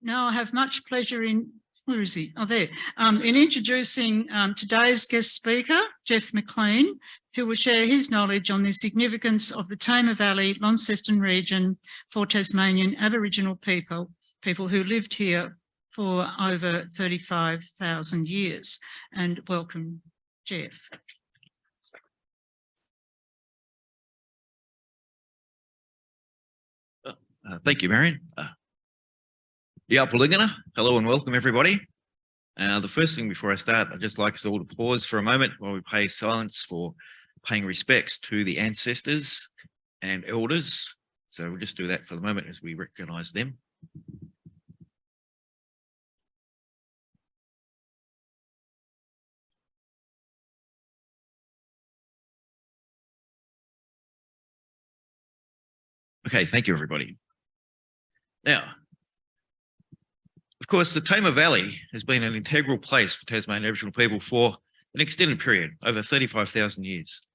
Now I have much pleasure in, where is he? Oh, there. In introducing today's guest speaker, Geoff McLean, who will share his knowledge on the significance of the Tamar Valley, Launceston region for Tasmanian Aboriginal people who lived here for over 35,000 years. And welcome, Geoff. Thank you, Marion. Hello and welcome, everybody. The first thing before I start, I'd just like us all to pause for a moment while we pay silence for paying respects to the ancestors and elders. So we'll just do that for the moment as we recognise them. Okay, thank you, everybody. Now, of course, the Tamar Valley has been an integral place for Tasmanian Aboriginal people for an extended period, over 35,000 years.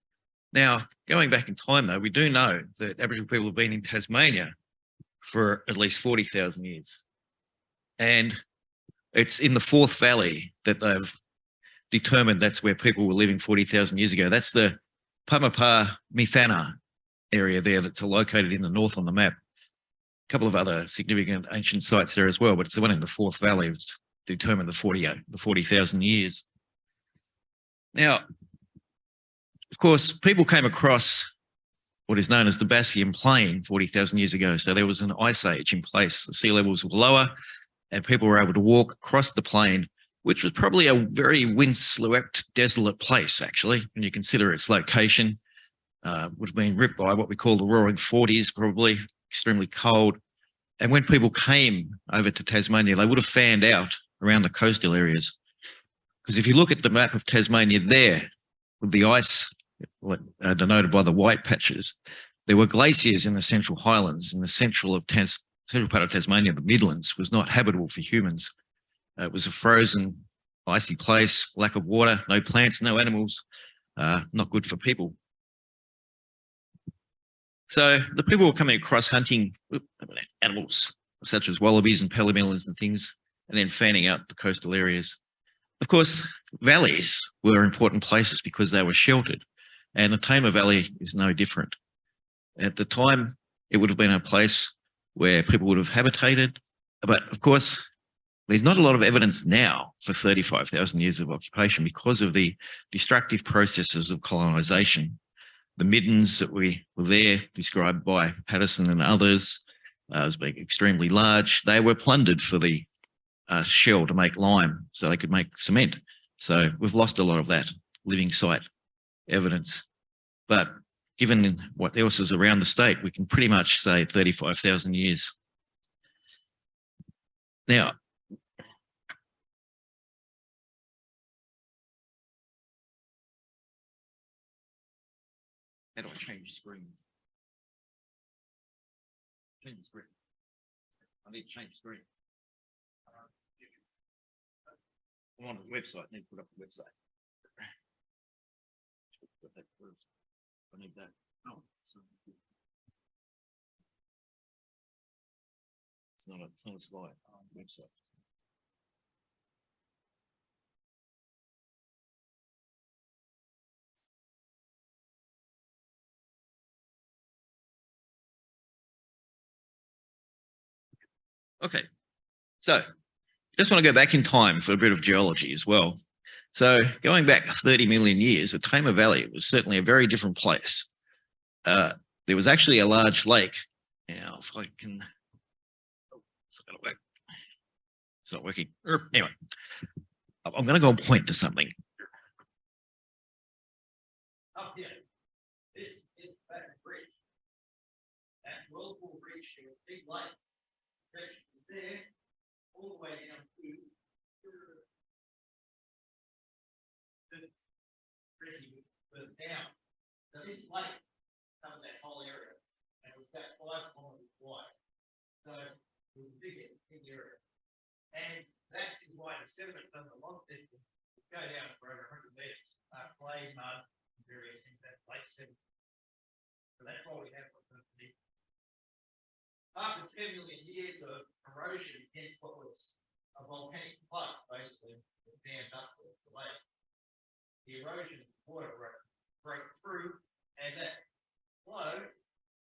Now, going back in time, though, we do know that Aboriginal people have been in Tasmania for at least 40,000 years. And it's in the Fourth Valley that they've determined that's where people were living 40,000 years ago. That's the Pamapa-Mithana area there that's located in the north on the map. A couple of other significant ancient sites there as well, but it's the one in the Fourth Valley that's determined the 40,000 years. Now, of course, people came across what is known as the Bassian Plain 40,000 years ago. So there was an ice age in place. The sea levels were lower and people were able to walk across the plain, which was probably a very windswept, desolate place, actually, when you consider its location. Would have been ripped by what we call the Roaring Forties, probably extremely cold. And when people came over to Tasmania, they would have fanned out around the coastal areas. Because if you look at the map of Tasmania there, with the ice denoted by the white patches, there were glaciers in the Central Highlands, in the central part of Tasmania, the Midlands, was not habitable for humans. It was a frozen, icy place, lack of water, no plants, no animals, not good for people. So the people were coming across hunting animals such as wallabies and pelimelons and things, and then fanning out the coastal areas. Of course, valleys were important places because they were sheltered, and the Tamar Valley is no different. At the time, it would have been a place where people would have habitated, but of course, there's not a lot of evidence now for 35,000 years of occupation because of the destructive processes of colonisation. The middens that were there, described by Patterson and others as being extremely large, they were plundered for the shell to make lime so they could make cement. So we've lost a lot of that living site evidence. But given what else is around the state, we can pretty much say 35,000 years. Now, how do I change screen? Change the screen. I need to change the screen. I'm on the website. I need to put up the website. Put that first. I need that. Oh, it's not a slide. Website. Okay, so just want to go back in time for a bit of geology as well. So going back 30 million years, the Tamar Valley was certainly a very different place. There was actually a large lake. Now, if I can, it's not going to work. It's not working. Anyway, I'm going to go and point to something. Up here, this is that bridge. That whirlpool bridge to a big lake. There, all the way down to the down. So this lake covered that whole area, and it was about 5 kilometres wide. So it was a big area. And that is why the sediment from the Launceston would go down for over 100 metres. Clay, mud, and various things, that lake sediment. So that's why we have what's underneath. After 10 million years of erosion against what was volcanic plug basically dammed up the lake. The erosion of water broke through, and that flow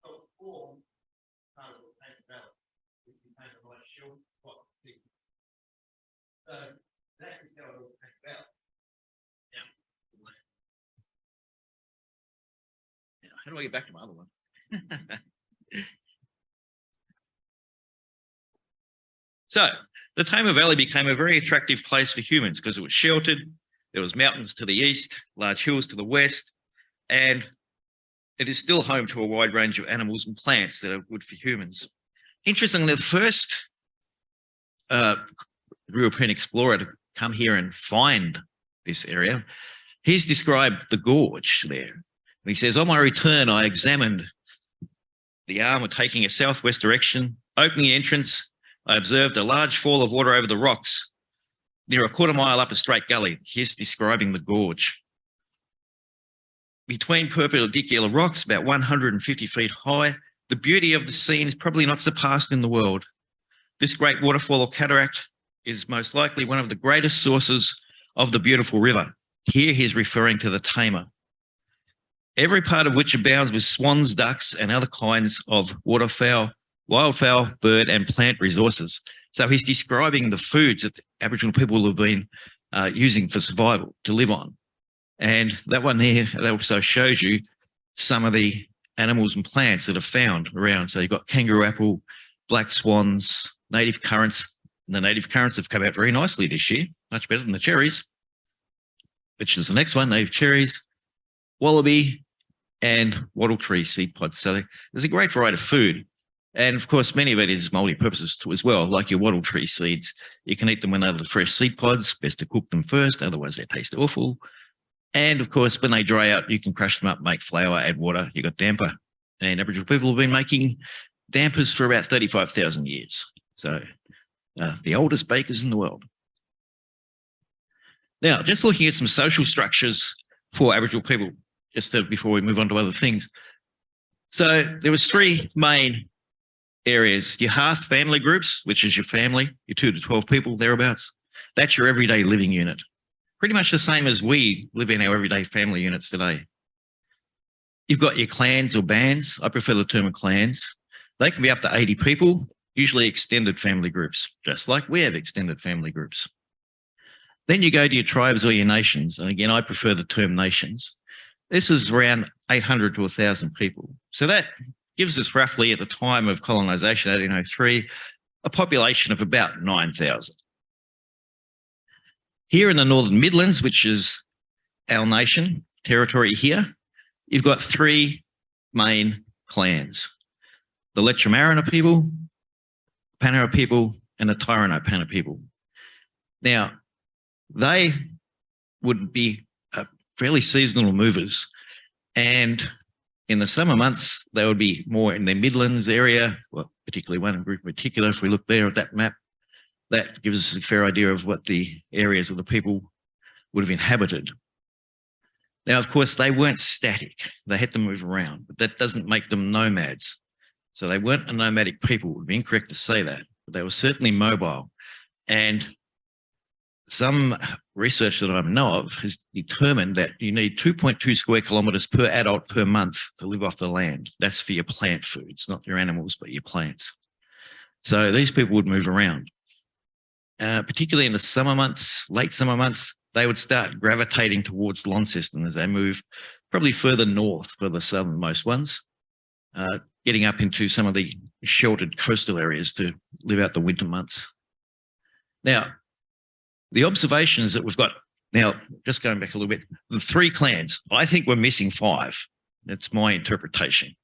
helped form part of the Tamar Valley, which became a nice shelter spot. So that is how it all came about. Now, how do I get back to my other one? So the Tamar Valley became a very attractive place for humans because it was sheltered. There was mountains to the east, large hills to the west, and it is still home to a wide range of animals and plants that are good for humans. Interestingly, the first European explorer to come here and find this area, he's described the gorge there. And he says, on my return, I examined the arm taking a southwest direction. Opening the entrance, I observed a large fall of water over the rocks near a quarter mile up a straight gully. He's describing the gorge. Between perpendicular rocks, about 150 feet high, the beauty of the scene is probably not surpassed in the world. This great waterfall or cataract is most likely one of the greatest sources of the beautiful river. Here he's referring to the Tamar, every part of which abounds with swans, ducks, and other kinds of waterfowl, wildfowl, bird, and plant resources. So he's describing the foods that the Aboriginal people have been using for survival, to live on. And that one there, that also shows you some of the animals and plants that are found around. So you've got kangaroo apple, black swans, native currants. And the native currants have come out very nicely this year, much better than the cherries, which is the next one, native cherries, wallaby, and wattle tree seed pods. So there's a great variety of food. And of course, many of it is multi-purposes too as well, like your wattle tree seeds. You can eat them when they're the fresh seed pods, best to cook them first, otherwise they taste awful. And of course, when they dry out, you can crush them up, make flour, add water, you got damper. And Aboriginal people have been making dampers for about 35,000 years. So the oldest bakers in the world. Now, just looking at some social structures for Aboriginal people, before we move on to other things. So there was three main areas. Your hearth family groups, which is your family, your 2 to 12 people, thereabouts. That's your everyday living unit. Pretty much the same as we live in our everyday family units today. You've got your clans or bands. I prefer the term of clans. They can be up to 80 people, usually extended family groups, just like we have extended family groups. Then you go to your tribes or your nations. And again, I prefer the term nations. This is around 800 to 1,000 people. So that gives us roughly, at the time of colonisation, 1803, a population of about 9,000. Here in the Northern Midlands, which is our nation, territory here, you've got three main clans. The Letramarina people, Panara people, and the Tyranno-Pana people. Now, they would be fairly seasonal movers, and in the summer months they would be more in the Midlands area, well, particularly one group in particular. If we look there at that map, that gives us a fair idea of what the areas of the people would have inhabited. Now, of course, they weren't static. They had to move around, but that doesn't make them nomads. So they weren't a nomadic people. It would be incorrect to say that, but they were certainly mobile. And some research that I know of has determined that you need 2.2 square kilometres per adult per month to live off the land. That's for your plant foods, not your animals, but your plants. So these people would move around. Particularly in the summer months, late summer months, they would start gravitating towards Launceston as they move probably further north for the southernmost ones, getting up into some of the sheltered coastal areas to live out the winter months. Now, the observations that we've got now, just going back a little bit, the three clans, I think we're missing 5. That's my interpretation.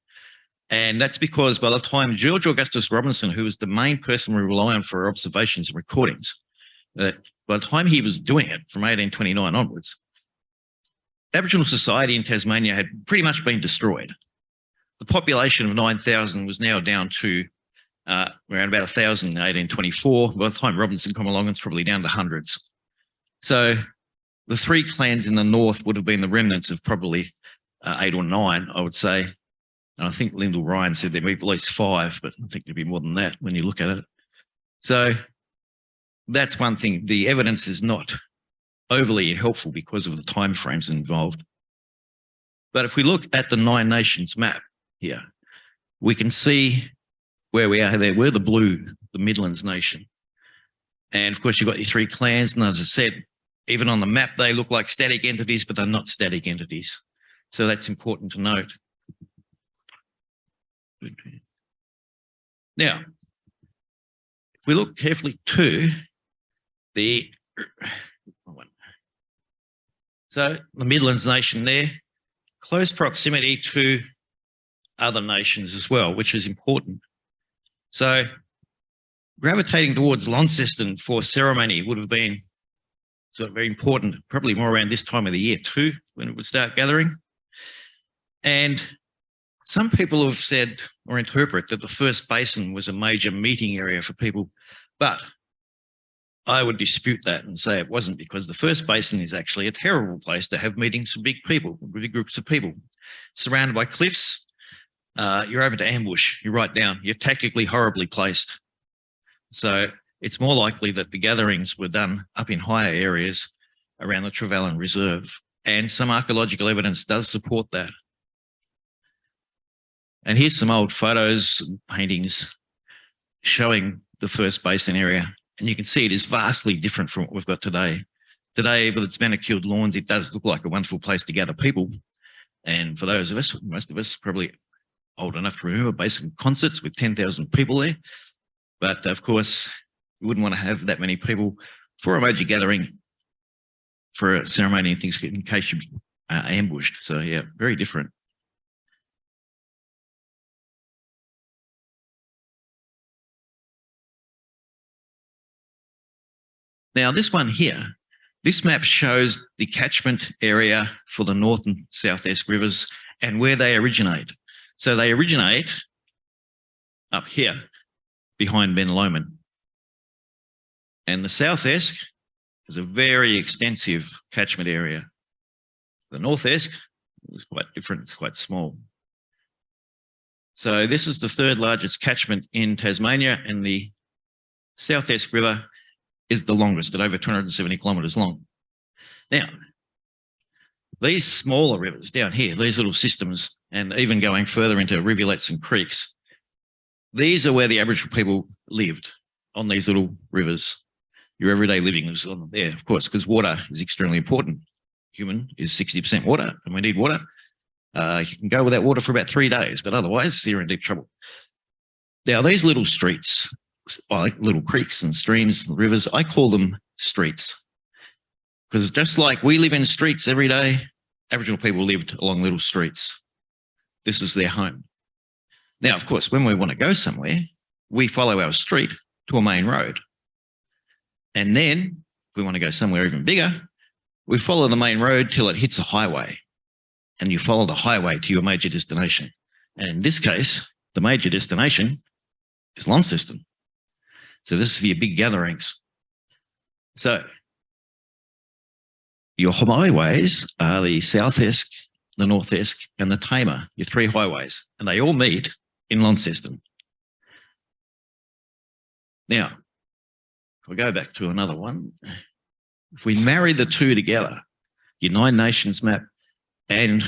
And that's because by the time George Augustus Robinson, who was the main person we rely on for observations and recordings, by the time he was doing it from 1829 onwards, Aboriginal society in Tasmania had pretty much been destroyed. The population of 9,000 was now down to around about 1,000 in 1824. By the time Robinson came along, it's probably down to hundreds. So the three clans in the north would have been the remnants of probably 8 or 9, I would say. And I think Lyndall Ryan said there'd be at least 5, but I think there'd be more than that when you look at it. So that's one thing. The evidence is not overly helpful because of the timeframes involved. But if we look at the Nine Nations map here, we can see where we are there. We're the blue, the Midlands Nation. And of course, you've got your three clans. And as I said, even on the map, they look like static entities, but they're not static entities. So that's important to note. Now, if we look carefully to the Midlands Nation there, close proximity to other nations as well, which is important. So gravitating towards Launceston for ceremony would have been sort of very important, probably more around this time of the year too, when it would start gathering. And some people have said or interpret that the first basin was a major meeting area for people, but I would dispute that and say it wasn't, because the first basin is actually a terrible place to have meetings for big people, big groups of people. Surrounded by cliffs, you're able to ambush, you're right down, you're tactically horribly placed. So it's more likely that the gatherings were done up in higher areas around the Trevelyan Reserve, and some archaeological evidence does support that. And here's some old photos and paintings showing the first basin area. And you can see it is vastly different from what we've got today. Today, with its manicured lawns, it does look like a wonderful place to gather people. And for those of us, most of us probably old enough to remember basin concerts with 10,000 people there. But of course, you wouldn't want to have that many people for a major gathering for a ceremony and things in case you'd be ambushed. So yeah, very different. Now, this one here, this map shows the catchment area for the North and South Esk rivers and where they originate. So they originate up here behind Ben Lomond. And the South Esk is a very extensive catchment area. The North Esk is quite different, it's quite small. So this is the third largest catchment in Tasmania, and the South Esk River is the longest at over 270 kilometres long. Now, these smaller rivers down here, these little systems, and even going further into rivulets and creeks, these are where the Aboriginal people lived, on these little rivers. Your everyday living was on there, of course, because water is extremely important. Human is 60% water, and we need water. You can go without water for about 3 days, but otherwise you're in deep trouble. Now, these little streets, like little creeks and streams and rivers, I call them streets, because just like we live in streets every day, Aboriginal people lived along little streets. This is their home. Now, of course, when we want to go somewhere, we follow our street to a main road. And then if we want to go somewhere even bigger, we follow the main road till it hits a highway, and you follow the highway to your major destination. And in this case, the major destination is Launceston. So this is for your big gatherings. So your highways are the South Esk, the North Esk, and the Tamar, your three highways, and they all meet in Launceston. Now, if we go back to another one, if we marry the two together, your Nine Nations map and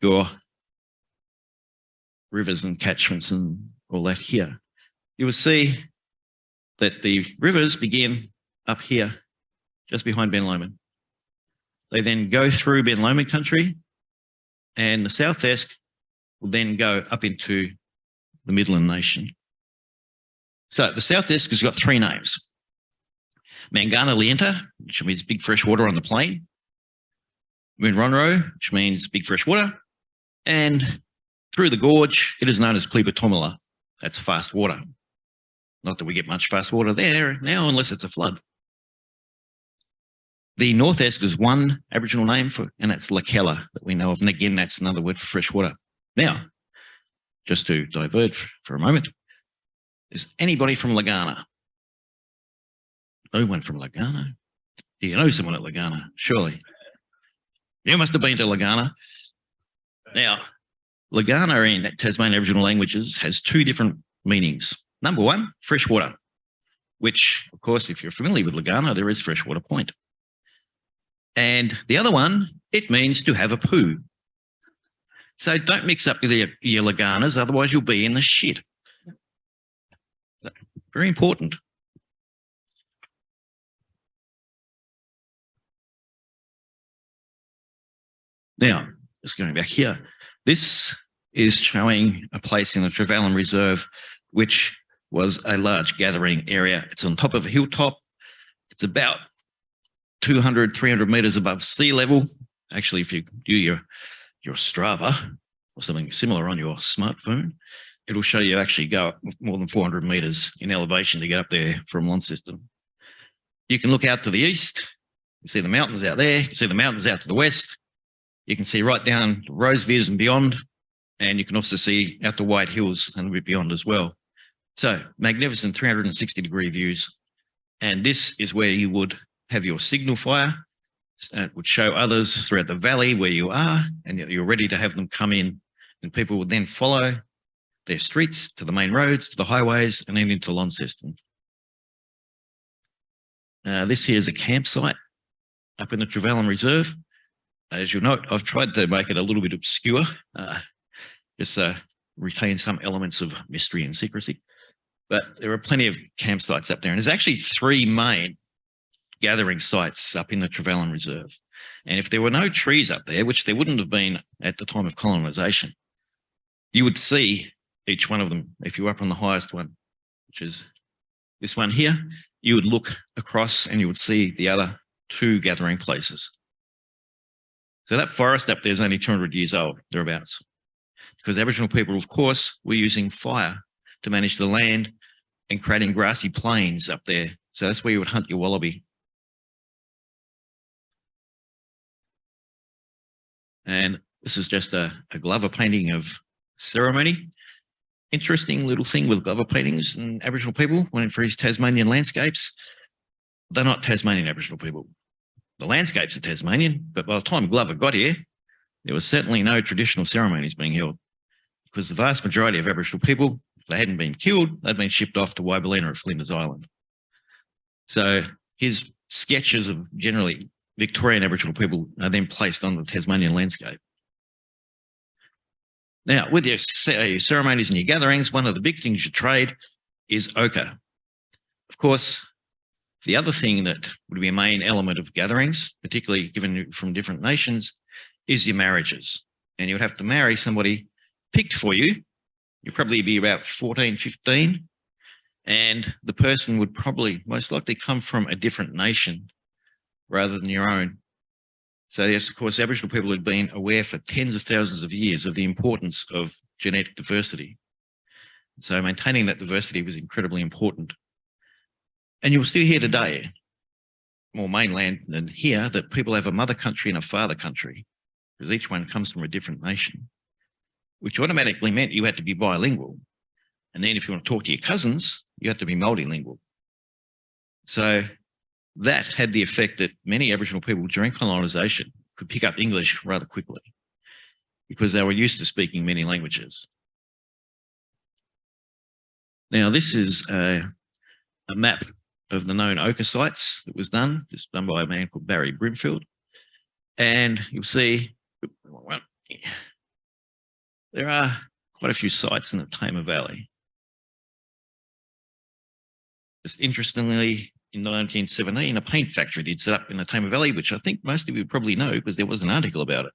your rivers and catchments and all that here, you will see that the rivers begin up here, just behind Ben Lomond. They then go through Ben Lomond country, and the South Esk will then go up into the Midland Nation. So the South Esk has got three names. Mangana Lienta, which means big fresh water on the plain. Moonronro, which means big fresh water. And through the gorge, it is known as Klebertomala. That's fast water. Not that we get much fast water there now, unless it's a flood. The North Esk is one Aboriginal name for, and that's Lakella that we know of. And again, that's another word for fresh water. Now, just to diverge for a moment, is anybody from Lagana? No one from Lagana? Do you know someone at Lagana? Surely. You must have been to Lagana. Now, Lagana in Tasmanian Aboriginal languages has two different meanings. Number one, fresh water. which, of course, if you're familiar with Lagana, there is freshwater point. And the other one, it means to have a poo. So don't mix up your Laganas, otherwise you'll be in the shit. Very important. Now, just going back here, this is showing a place in the Trevellyn Reserve, which was a large gathering area. It's on top of a hilltop. It's about 200, 300 metres above sea level. Actually, if you do your Strava or something similar on your smartphone, it'll show you actually go up more than 400 metres in elevation to get up there from Launceston. You can look out to the east. You see the mountains out there. You can see the mountains out to the west. You can see right down to Roseviers and beyond. And you can also see out to White Hills and a bit beyond as well. So magnificent 360-degree views. And this is where you would have your signal fire. It would show others throughout the valley where you are, and you're ready to have them come in. And people would then follow their streets to the main roads, to the highways, and then into Launceston. This here is a campsite up in the Trevellyn Reserve. As you'll note, I've tried to make it a little bit obscure, just retain some elements of mystery and secrecy. But there are plenty of campsites up there. And there's actually 3 main gathering sites up in the Trevellyn Reserve. And if there were no trees up there, which there wouldn't have been at the time of colonisation, you would see each one of them. If you were up on the highest one, which is this one here, you would look across and you would see the other 2 gathering places. So that forest up there is only 200 years old, thereabouts, because Aboriginal people, of course, were using fire to manage the land and creating grassy plains up there. So that's where you would hunt your wallaby. And this is just a Glover painting of ceremony. Interesting little thing with Glover paintings and Aboriginal people when for his Tasmanian landscapes. They're not Tasmanian Aboriginal people. The landscapes are Tasmanian, but by the time Glover got here, there was certainly no traditional ceremonies being held, because the vast majority of Aboriginal people, if they hadn't been killed, they'd been shipped off to Wibellina or Flinders Island. So his sketches of generally Victorian Aboriginal people are then placed on the Tasmanian landscape. Now, with your ceremonies and your gatherings, one of the big things you trade is ochre. Of course, the other thing that would be a main element of gatherings, particularly given from different nations, is your marriages. And you would have to marry somebody picked for you. You'd probably be about 14, 15, and the person would probably most likely come from a different nation rather than your own. So yes, of course, Aboriginal people had been aware for tens of thousands of years of the importance of genetic diversity. So maintaining that diversity was incredibly important. And you'll still hear today, more mainland than here, that people have a mother country and a father country, because each one comes from a different nation, which automatically meant you had to be bilingual. And then if you want to talk to your cousins, you had to be multilingual. So that had the effect that many Aboriginal people during colonisation could pick up English rather quickly because they were used to speaking many languages. Now, this is a map of the known ochre sites that was done. It's done by a man called Barry Brimfield. And you'll see there are quite a few sites in the Tamar Valley. Just interestingly, in 1917, a paint factory did set up in the Tamar Valley, which I think most of you probably know because there was an article about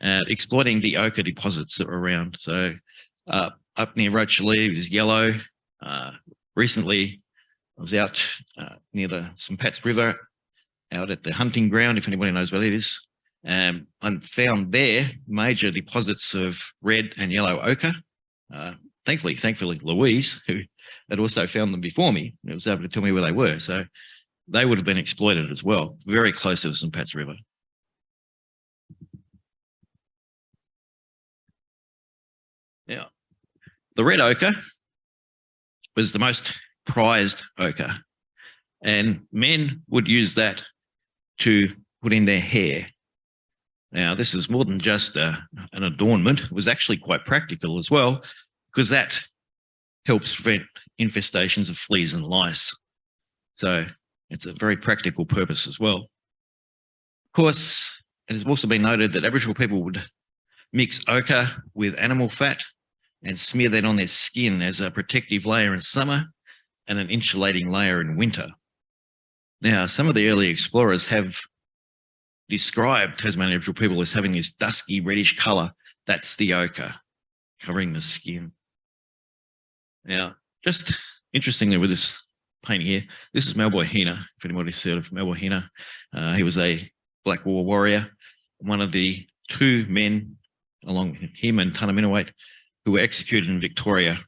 it, exploiting the ochre deposits that were around. So up near Rochalee, there's yellow. Recently, I was out near the St. Pat's River, out at the hunting ground, if anybody knows what it is, and found there major deposits of red and yellow ochre. Thankfully, Louise, who had also found them before me, was able to tell me where they were. So they would have been exploited as well, very close to the St. Pat's River. Now, the red ochre was the most prized ochre, and men would use that to put in their hair. Now, this is more than just an adornment. It was actually quite practical as well, because that helps prevent infestations of fleas and lice. So it's a very practical purpose as well. Of course, it has also been noted that Aboriginal people would mix ochre with animal fat and smear that on their skin as a protective layer in summer and an insulating layer in winter. Now, some of the early explorers have described Tasmanian Aboriginal people as having this dusky reddish colour. That's the ochre covering the skin. Now, just interestingly with this painting here, this is Malboy Hina, if anybody's heard of Malboy Hina. He was a Black War warrior, one of the two men, along with him and Tunnerminnerwait, who were executed in Victoria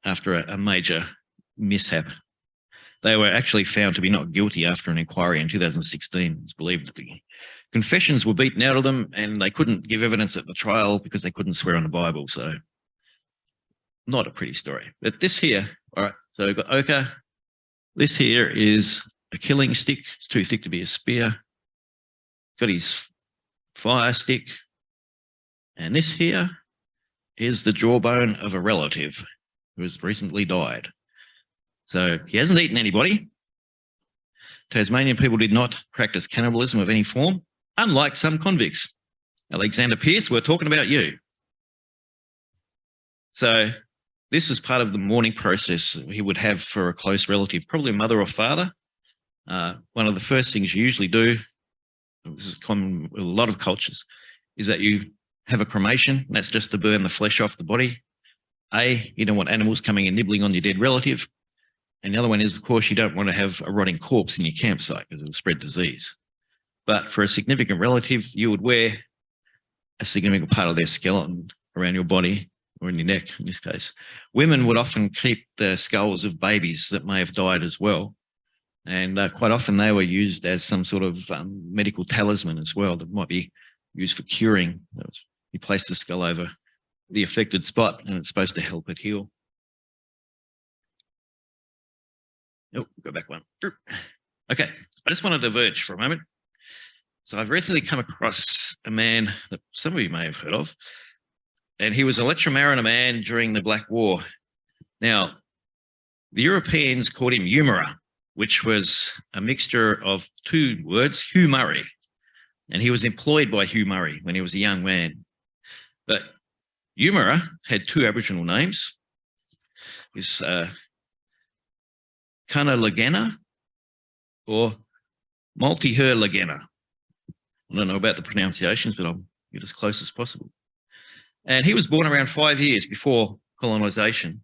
after a major mishap. They were actually found to be not guilty after an inquiry in 2016. It's believed that the confessions were beaten out of them and they couldn't give evidence at the trial because they couldn't swear on the Bible. So not a pretty story. But this here, all right, so we've got ochre. This here is a killing stick. It's too thick to be a spear. Got his fire stick. And this here is the jawbone of a relative who has recently died. So he hasn't eaten anybody. Tasmanian people did not practice cannibalism of any form, unlike some convicts. Alexander Pearce, we're talking about you. So this is part of the mourning process that he would have for a close relative, probably a mother or father. One of the first things you usually do, this is common with a lot of cultures, is that you have a cremation, and that's just to burn the flesh off the body. You don't want animals coming and nibbling on your dead relative. And the other one is, of course, you don't want to have a rotting corpse in your campsite because it will spread disease. But for a significant relative, you would wear a significant part of their skeleton around your body or in your neck, in this case. Women would often keep the skulls of babies that may have died as well. And quite often they were used as some sort of medical talisman as well that might be used for curing. You place the skull over the affected spot and it's supposed to help it heal. Oh, go back one. Okay, I just want to diverge for a moment. So I've recently come across a man that some of you may have heard of, and he was a Letramariner man during the Black War. Now, the Europeans called him Humera, which was a mixture of two words, Hugh Murray, and he was employed by Hugh Murray when he was a young man. But Humera had two Aboriginal names. His Kana Lagena or Multi-Her Lagena. I don't know about the pronunciations, but I'll get as close as possible. And he was born around 5 years before colonisation.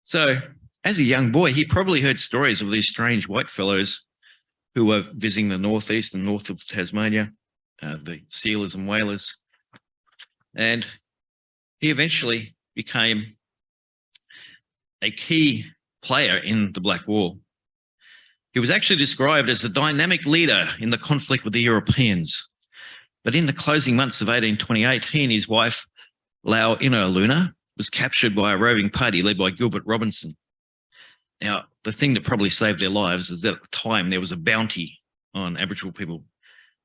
So as a young boy, he probably heard stories of these strange white fellows who were visiting the northeast and north of Tasmania, the sealers and whalers. And he eventually became a key player in the Black War. He was actually described as a dynamic leader in the conflict with the Europeans. But in the closing months of 1828, he and his wife, Lau Ino Luna, was captured by a roving party led by Gilbert Robinson. Now, the thing that probably saved their lives is that at the time there was a bounty on Aboriginal people.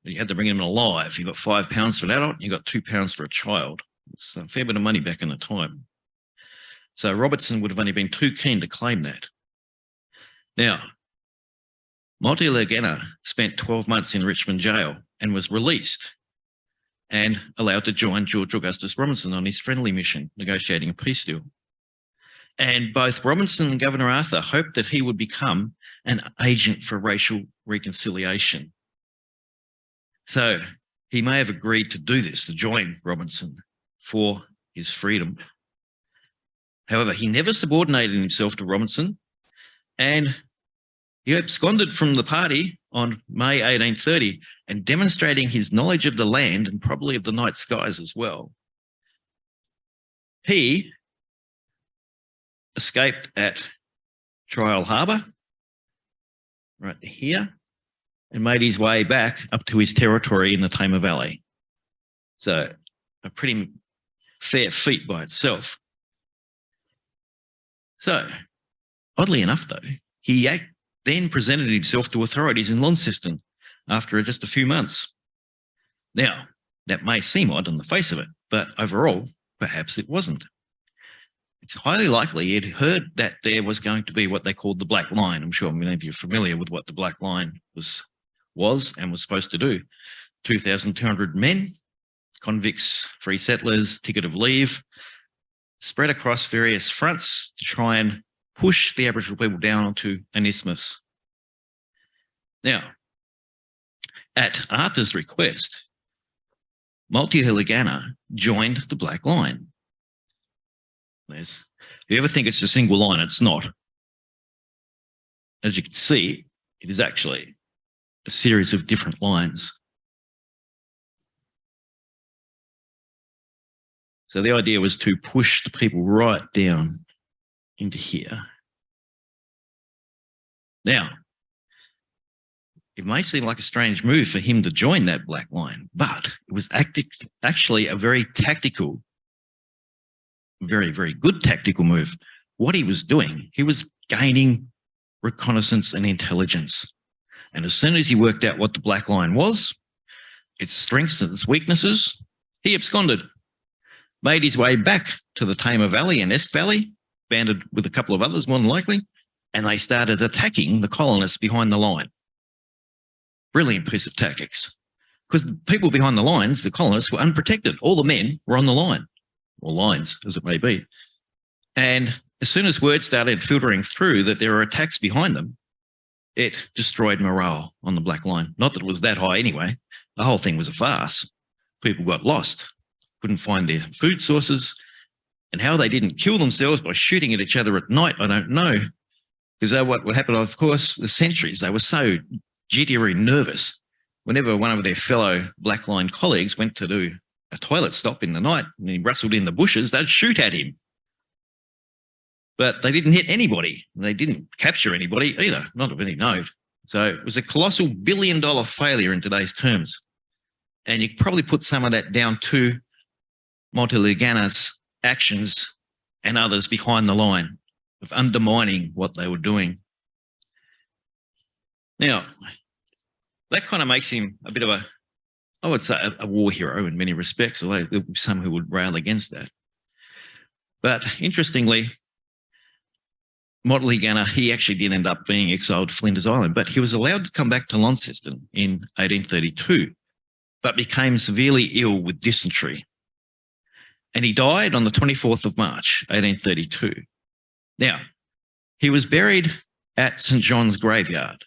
You had to bring them alive. You got £5 for an adult, you got £2 for a child. It's a fair bit of money back in the time. So Robertson would have only been too keen to claim that. Now, Monty Lagena spent 12 months in Richmond jail and was released and allowed to join George Augustus Robinson on his friendly mission, negotiating a peace deal. And both Robinson and Governor Arthur hoped that he would become an agent for racial reconciliation. So he may have agreed to do this, to join Robinson for his freedom. However, he never subordinated himself to Robinson, and he absconded from the party on May 1830 and demonstrating his knowledge of the land and probably of the night skies as well. He escaped at Trial Harbour, right here, and made his way back up to his territory in the Tamar Valley. So a pretty fair feat by itself. So, oddly enough though, he then presented himself to authorities in Launceston after just a few months. Now, that may seem odd on the face of it, but overall, perhaps it wasn't. it's highly likely he'd heard that there was going to be what they called the Black Line. I'm sure many of you are familiar with what the Black Line was and was supposed to do. 2,200 men, convicts, free settlers, ticket of leave, spread across various fronts to try and push the Aboriginal people down onto an isthmus. Now, at Arthur's request, Multi-Hiligana joined the Black Line. If you ever think it's a single line, it's not. As you can see, it is actually a series of different lines. So the idea was to push the people right down into here. Now, it may seem like a strange move for him to join that Black Line, but it was actually a very tactical, very, very good tactical move. What he was doing, he was gaining reconnaissance and intelligence. And as soon as he worked out what the Black Line was, its strengths and its weaknesses, he absconded, made his way back to the Tamar Valley and Esk Valley, banded with a couple of others more than likely, and they started attacking the colonists behind the line. Brilliant piece of tactics. Because the people behind the lines, the colonists, were unprotected. All the men were on the line, or lines, as it may be. And as soon as word started filtering through that there were attacks behind them, it destroyed morale on the Black Line. Not that it was that high anyway. The whole thing was a farce. People got lost, couldn't find their food sources. And how they didn't kill themselves by shooting at each other at night, I don't know. Because what happened, of course, the sentries, they were so jittery nervous. Whenever one of their fellow Black Line colleagues went to do a toilet stop in the night and he rustled in the bushes, they'd shoot at him. But they didn't hit anybody. They didn't capture anybody either, not of any note. So it was a colossal billion-dollar failure in today's terms. And you could probably put some of that down to Multi-Hiligana's actions and others behind the line of undermining what they were doing. Now, that kind of makes him a bit of a, I would say, a war hero in many respects, although there would be some who would rail against that. But interestingly, Multi-Hiligana, he actually did end up being exiled to Flinders Island, but he was allowed to come back to Launceston in 1832, but became severely ill with dysentery. And he died on the 24th of March, 1832. Now, he was buried at St. John's Graveyard,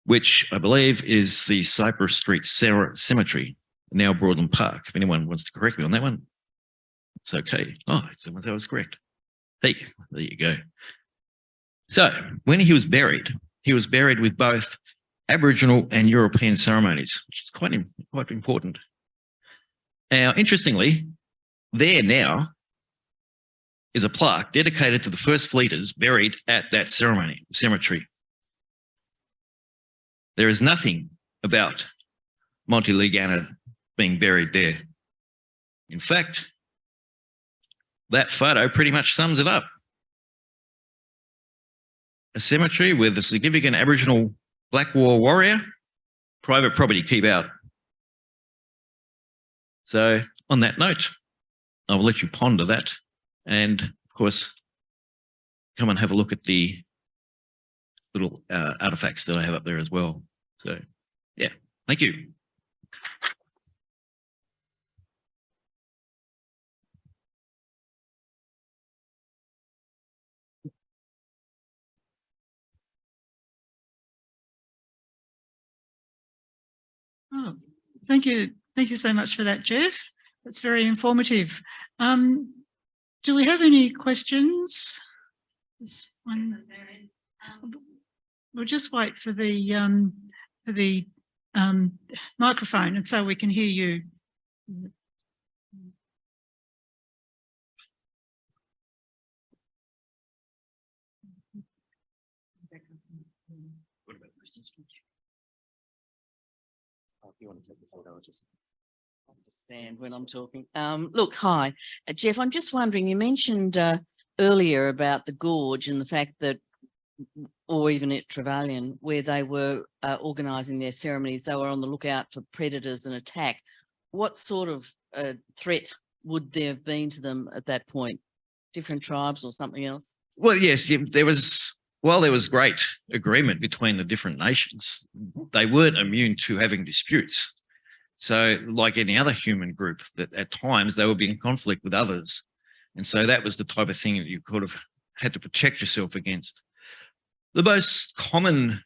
which I believe is the Cypress Street Cemetery, now Broadland Park. If anyone wants to correct me on that one, it's okay. Oh, someone said I was correct. Hey, there you go. So when he was buried with both Aboriginal and European ceremonies, which is quite important. Now, interestingly, there now is a plaque dedicated to the first fleeters buried at that cemetery. There is nothing about Multi-Hiligana being buried there. In fact, that photo pretty much sums it up. A cemetery with a significant Aboriginal Black War warrior, private property, keep out. So on that note, I will let you ponder that. And of course, come and have a look at the little artifacts that I have up there as well. So yeah, thank you. Oh, thank you. Thank you so much for that, Geoff. That's very informative. Do we have any questions? This one. We'll just wait for the microphone, and so we can hear you. If you want to take this out, I'll just understand when I'm talking. Look, hi, Geoff. I'm just wondering. You mentioned earlier about the gorge and the fact that, or even at Trevelyan, where they were organising their ceremonies, they were on the lookout for predators and attack. What sort of threat would there have been to them at that point? different tribes or something else? Well, yes, while there was great agreement between the different nations, they weren't immune to having disputes. So like any other human group, that at times they would be in conflict with others. And so that was the type of thing that you could have had to protect yourself against. The most common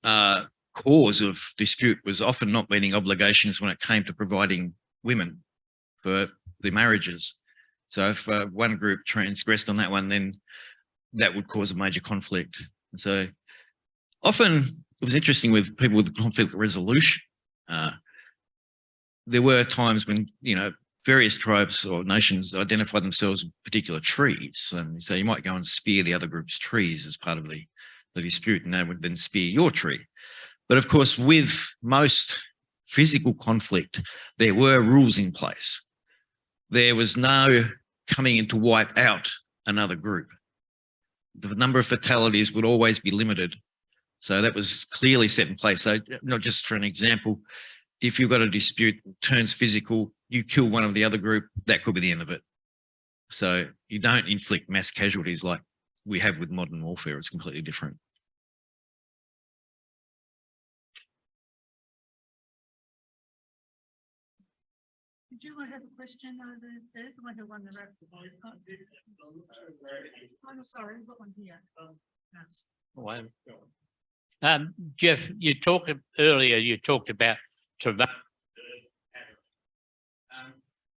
cause of dispute was often not meeting obligations when it came to providing women for the marriages. So if one group transgressed on that one, then that would cause a major conflict. And so often it was interesting with people with conflict resolution. There were times when, various tribes or nations identified themselves with particular trees. And so you might go and spear the other group's trees as part of the dispute, and they would then spear your tree. But of course, with most physical conflict, there were rules in place. There was no coming in to wipe out another group. The number of fatalities would always be limited. So that was clearly set in place. So not just for an example, if you've got a dispute, turns physical, you kill one of the other group, that could be the end of it. So you don't inflict mass casualties like we have with modern warfare. It's completely different. Did you have a question over there? I have one there. I'm sorry, I've got one here. Geoff, earlier you talked about Tamar.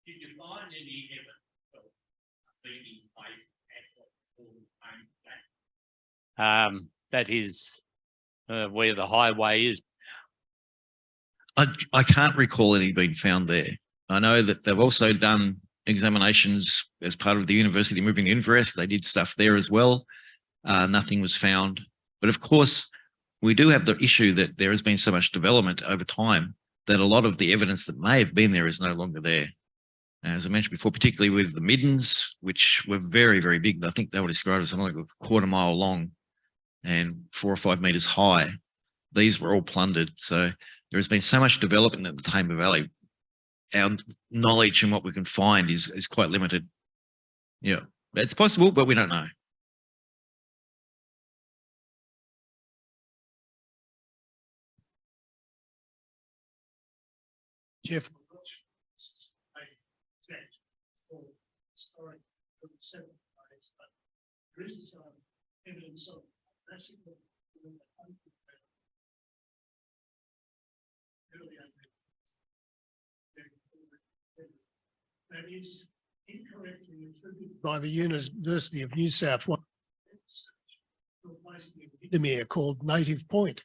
Did you find any evidence of beating place that is where the highway is? I can't recall any being found there. I know that they've also done examinations as part of the University Moving to Inverest. They did stuff there as well. Nothing was found. But of course, we do have the issue that there has been so much development over time that a lot of the evidence that may have been there is no longer there. As I mentioned before, particularly with the middens, which were very, very big. I think they were described as something like a quarter mile long and 4 or 5 meters high. These were all plundered. So there has been so much development in the Tamar Valley. Our knowledge and what we can find is quite limited. Yeah, it's possible, but we don't know. Geoff. That is incorrectly attributed by the University of New South Wales to a place near Windermere called Native Point.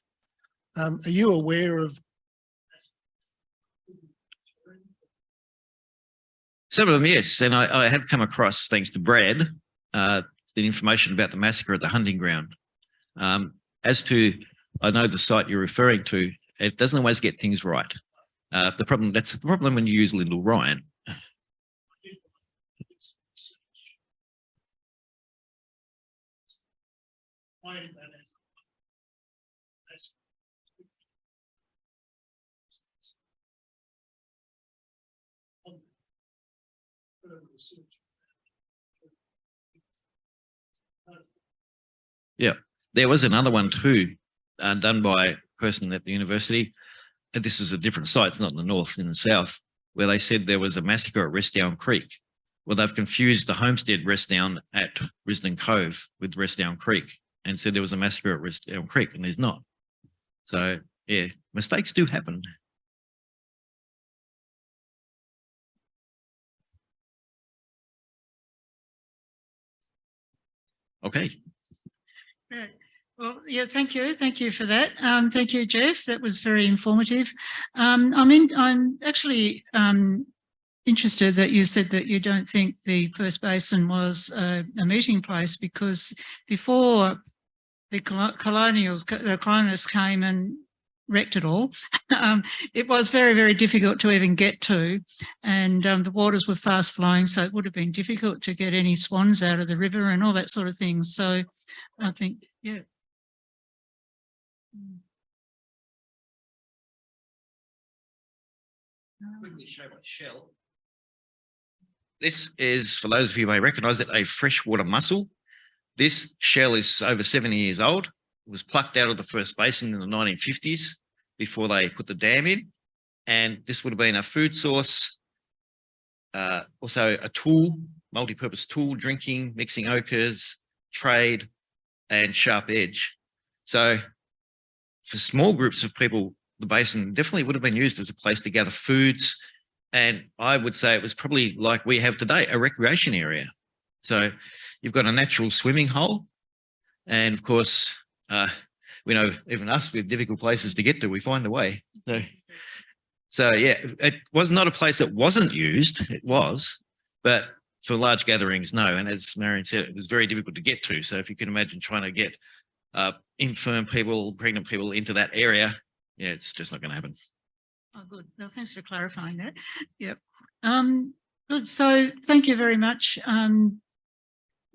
Are you aware of? Some of them, yes. And I have come across, thanks to Brad, the information about the massacre at the hunting ground. As to, I know the site you're referring to, it doesn't always get things right. That's the problem when you use Lyndall Ryan. Yeah, there was another one too, done by a person at the university. And this is a different site, it's not in the north, in the south, where they said there was a massacre at Restdown Creek. Well, they've confused the homestead Restdown at Risdon Cove with Restdown Creek and said there was a massacre at Restdown Creek, and there's not. So, yeah, mistakes do happen. Okay. Great. Well, yeah, thank you. Thank you for that. Thank you, Geoff. That was very informative. I'm actually interested that you said that you don't think the First Basin was a meeting place, because before the colonialists came and wrecked it all, it was very, very difficult to even get to, and the waters were fast flowing, so it would have been difficult to get any swans out of the river and all that sort of thing. So I think, yeah. Quickly show my shell. This is, for those of you who may recognise it, a freshwater mussel. This shell is over 70 years old. It was plucked out of the first basin in the 1950s before they put the dam in. And this would have been a food source, also a tool, multi-purpose tool, drinking, mixing ochres, trade, and sharp edge. So for small groups of people, the basin definitely would have been used as a place to gather foods. And I would say it was probably like we have today, a recreation area. So you've got a natural swimming hole. And of course, we know even us, we have difficult places to get to, we find a way. So yeah, it was not a place that wasn't used, it was, but for large gatherings, no. And as Marion said, it was very difficult to get to. So if you can imagine trying to get infirm people, pregnant people into that area, yeah, it's just not going to happen. Oh, good. Well, thanks for clarifying that. Yep. Good. So thank you very much.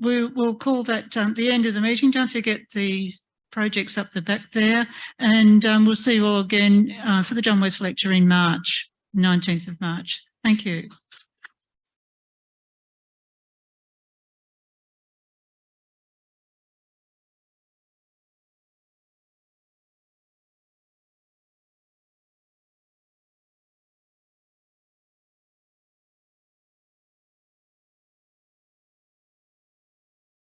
We'll call that the end of the meeting. Don't forget the projects up the back there, and we'll see you all again for the John West lecture in March, 19th of March. Thank you.